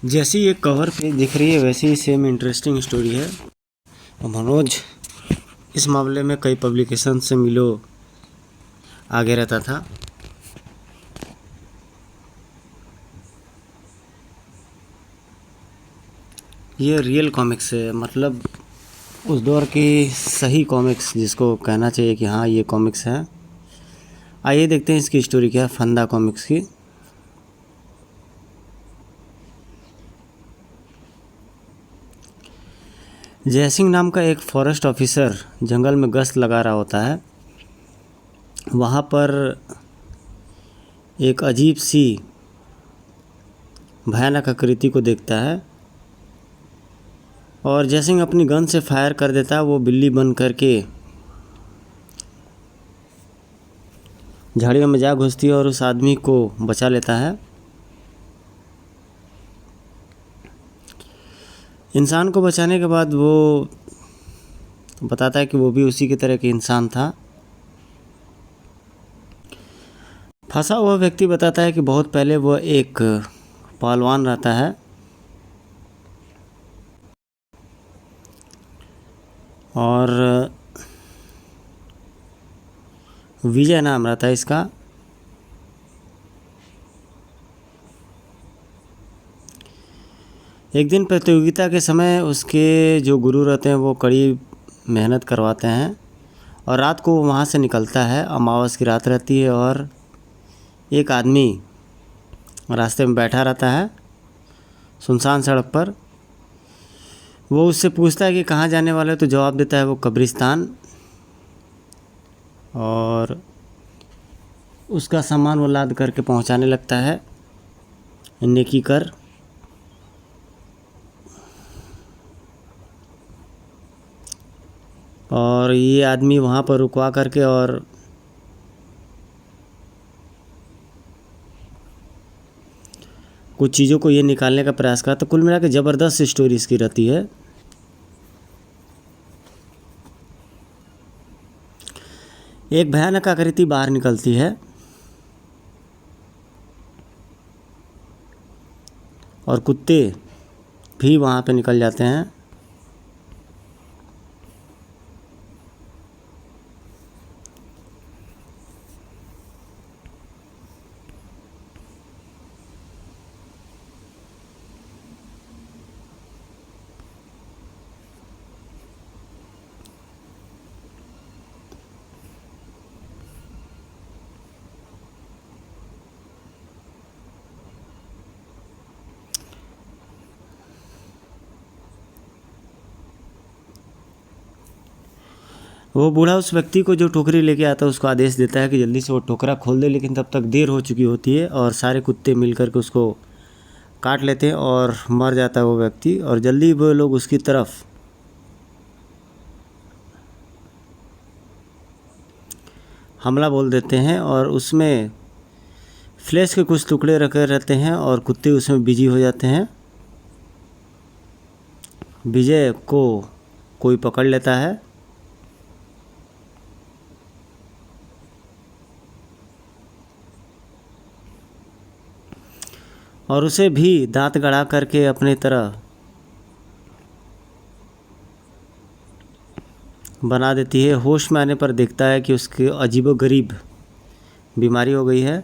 जैसी ये कवर पे दिख रही है वैसी ही सेम इंटरेस्टिंग स्टोरी है। और मनोज इस मामले में कई पब्लिकेशन से मिलो आगे रहता था। ये रियल कॉमिक्स है, मतलब उस दौर की सही कॉमिक्स जिसको कहना चाहिए कि हाँ ये कॉमिक्स है। आइए देखते हैं इसकी स्टोरी क्या है, फंदा कॉमिक्स की। जयसिंह नाम का एक फॉरेस्ट ऑफिसर जंगल में गश्त लगा रहा होता है। वहाँ पर एक अजीब सी भयानक आकृति को देखता है और जयसिंह अपनी गन से फायर कर देता है। वो बिल्ली बन करके झाड़ियों में जा घुसती है और उस आदमी को बचा लेता है। इंसान को बचाने के बाद वो बताता है कि वो भी उसी की तरह के इंसान था। फंसा हुआ व्यक्ति बताता है कि बहुत पहले वह एक पहलवान रहता है और विजय नाम रहता है इसका। एक दिन प्रतियोगिता के समय उसके जो गुरु रहते हैं वो कड़ी मेहनत करवाते हैं और रात को वो वहाँ से निकलता है। अमावस की रात रहती है और एक आदमी रास्ते में बैठा रहता है सुनसान सड़क पर। वो उससे पूछता है कि कहाँ जाने वाले हो, तो जवाब देता है वो कब्रिस्तान। और उसका सामान वो लाद करके पहुँचाने लगता है नेकी कर। और ये आदमी वहाँ पर रुकवा करके और कुछ चीज़ों को ये निकालने का प्रयास करा। तो कुल मिला के ज़बरदस्त स्टोरी इसकी रहती है। एक भयानक आकृति बाहर निकलती है और कुत्ते भी वहाँ पे निकल जाते हैं। वो बूढ़ा उस व्यक्ति को जो टोकरी लेके आता है उसको आदेश देता है कि जल्दी से वो टोकरा खोल दे, लेकिन तब तक देर हो चुकी होती है और सारे कुत्ते मिल कर के उसको काट लेते हैं और मर जाता है वो व्यक्ति। और जल्दी वो लोग उसकी तरफ हमला बोल देते हैं और उसमें फ्लैश के कुछ टुकड़े रखे रहते हैं और कुत्ते उसमें बिजी हो जाते हैं। विजय को कोई पकड़ लेता है और उसे भी दांत गड़ा करके अपने तरह बना देती है। होश में आने पर देखता है कि उसकी अजीबोगरीब बीमारी हो गई है।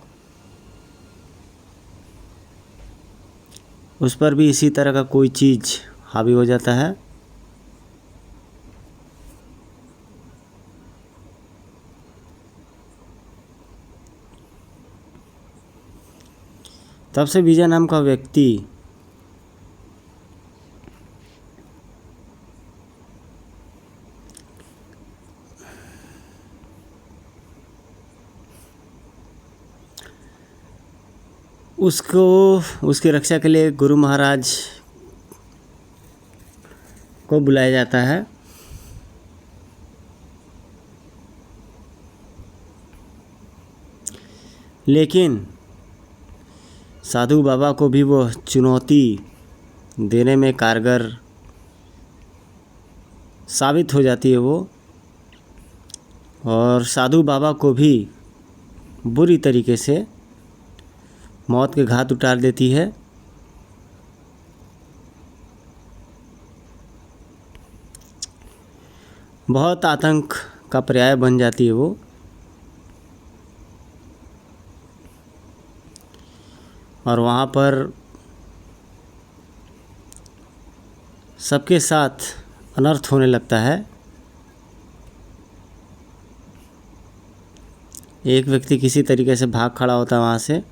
उस पर भी इसी तरह का कोई चीज़ हावी हो जाता है। तब से विजय नाम का व्यक्ति उसको उसकी रक्षा के लिए गुरु महाराज को बुलाया जाता है। लेकिन साधु बाबा को भी वो चुनौती देने में कारगर साबित हो जाती है वो, और साधु बाबा को भी बुरी तरीके से मौत के घाट उतार देती है। बहुत आतंक का पर्याय बन जाती है वो। और वहाँ पर सबके साथ अनर्थ होने लगता है। एक व्यक्ति किसी तरीके से भाग खड़ा होता है वहाँ से,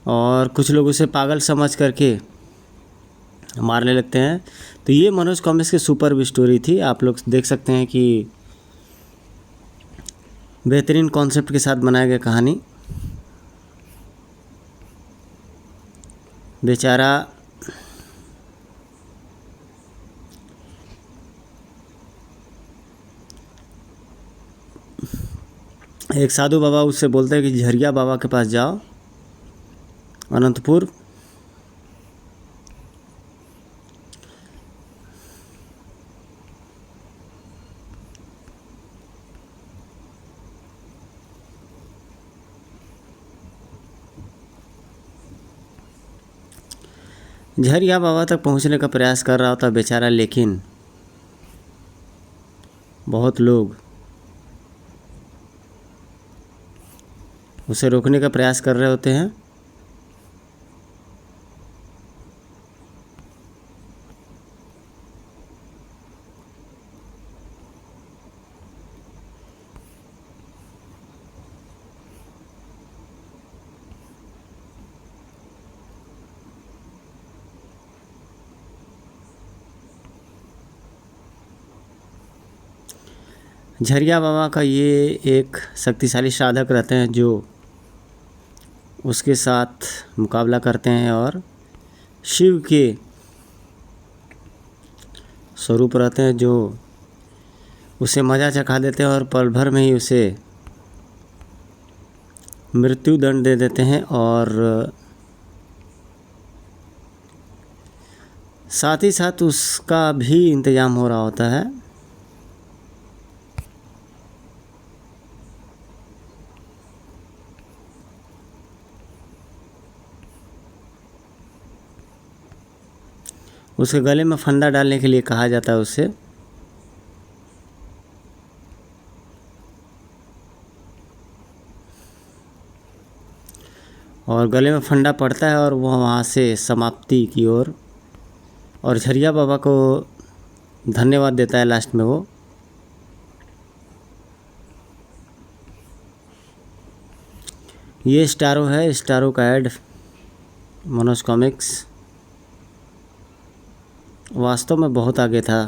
और कुछ लोग उसे पागल समझ करके मारने लगते हैं। तो ये मनोज कॉमिक्स की सुपर स्टोरी थी। आप लोग देख सकते हैं कि बेहतरीन कॉन्सेप्ट के साथ बनाई गई कहानी। बेचारा एक साधु बाबा उससे बोलते हैं कि झरिया बाबा के पास जाओ, अनंतपुर। झरिया बाबा तक पहुंचने का प्रयास कर रहा होता बेचारा, लेकिन बहुत लोग उसे रोकने का प्रयास कर रहे होते हैं। झरिया बाबा का ये एक शक्तिशाली साधक रहते हैं जो उसके साथ मुकाबला करते हैं, और शिव के स्वरूप रहते हैं जो उसे मजा चखा देते हैं और पल भर में ही उसे मृत्यु दंड दे देते हैं। और साथ ही साथ उसका भी इंतजाम हो रहा होता है। उसके गले में फंदा डालने के लिए कहा जाता है उससे, और गले में फंदा पड़ता है और वह वहाँ से समाप्ति की ओर, और झरिया बाबा को धन्यवाद देता है लास्ट में वो। ये स्टारो है, स्टारो का ऐड मनोज कॉमिक्स वास्तव में बहुत आगे था।